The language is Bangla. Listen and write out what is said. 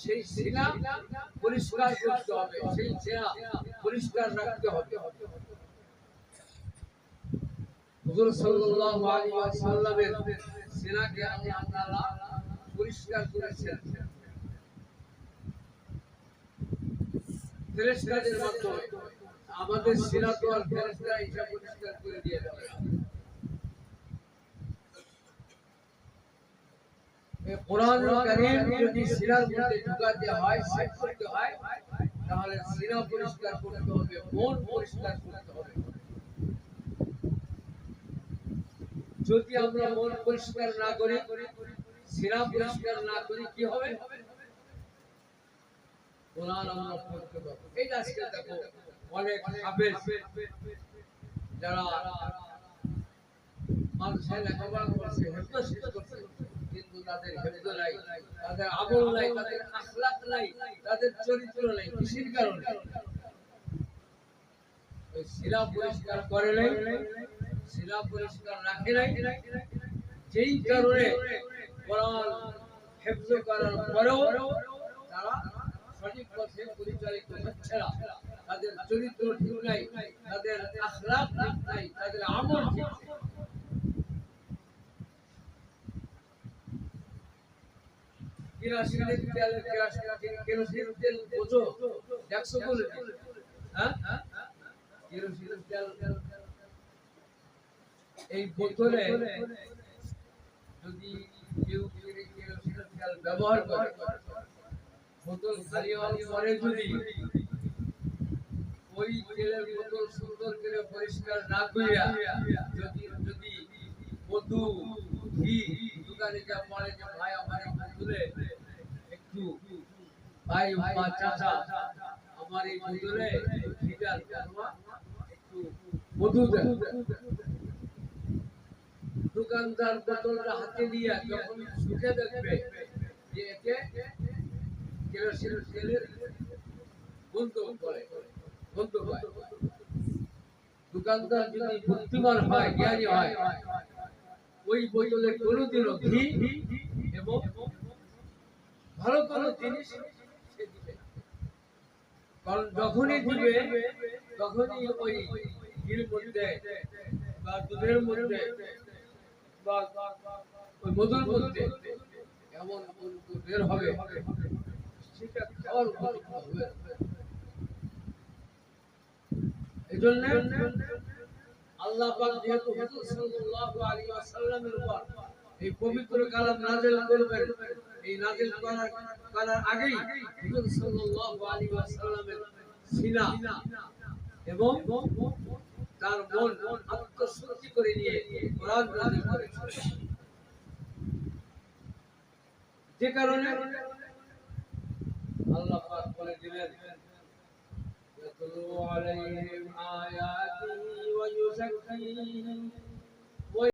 সেই সিনা পরিষ্কার করতে হবে, সেই সিনা পরিষ্কার রাখতে হবে। হুজুর সাল্লাল্লাহু আলাইহি ওয়াসাল্লামের সিনাকে আল্লাহ তাআলা পরিষ্কার করেছেন ফেরেশতাদের মাধ্যমে। আমাদের সিনা তো আর ফেরেশতা এটা পরিষ্কার করে দিয়ে দেবে না। কোরআন কারীম যদি সিনার মধ্যে ঢুকাতে হয়, সেট করতে হয়, তাহলে সিনা পরিষ্কার করতে হবে, মন পরিষ্কার করতে হবে। যদি আমরা মন পরিষ্কার না করি, সিনা পরিষ্কার না করি, কি হবে? কোরআন আমরা পড়তে পারবো। এই আজকে দেখো অনেক হাফেজ যারা মানুষের লেখাপড়া করছে, হেফজ করছে, কিন্তু তাদের হেফজ নাই, তাদের আমল নাই, তাদের আখলাক নাই, তাদের চরিত্র নাই। কিসের কারণে? ওই সিনা পরিষ্কার করে নাই, সিনা পরিষ্কার রাখে নাই, যেই কারণে কোরআন হেফজ করার পরেও তারা সঠিক পথে পরিচালিত হচ্ছে না। তাদের চরিত্র ঠিক নাই, তাদের আখলাক ঠিক নাই, তাদের আমল ঠিক নাই। কেরোসিনের তেল বোঝো, দেখছো বলে? হ্যাঁ, কেরোসিনের তেল এই বোতলে যদি কেউ কেরোসিনের তেল ব্যবহার করে, বোতল খালি হওয়ার পরে যদি ওই তেলের বোতল সুন্দর করে পরিষ্কার না করিয়া যদি মধু ঘি দোকানে যা বলে যে ভাই আমার বোতলে একটু, ভাই বা চাচা আমার এই বোতলে ঘিটা একটু মধু দেন, দোকানদার বোতলটা হাতে নিয়ে যখন শুকে দেখবে যে এতে কেরোসিনের তেলের গন্ধ করে, গন্ধ হয়, দোকানদার যদি বুদ্ধিমান হয়, জ্ঞানী হয়, ওই বোতলে কোনোদিনও ঘি এবং ভালো কোনো জিনিস সে দিবে না। কারণ যখনই দিবে তখনই ওই ঘির মধ্যে বা দুধের মধ্যে বা ওই মধুর মধ্যে এমন বের হবে, সেটা খাওয়ার উপযুক্ত হবে। এজন্য আল্লাহ পাক যেহেতু হুজুর সাল্লাল্লাহু আলাইহি ওয়াসাল্লামের উপর এই পবিত্র কালাম নাযিল করবেন, এই নাযিল করার আগেই হুজুর সাল্লাল্লাহু আলাইহি ওয়াসাল্লামের সিনা এবং তার মন আত্মশুদ্ধি করে নিয়ে কোরআন নাযিল করেছেন। যে কারণে আল্লাহ পাক বলে দিলেন يتلو عليهم آياته ويزكيهم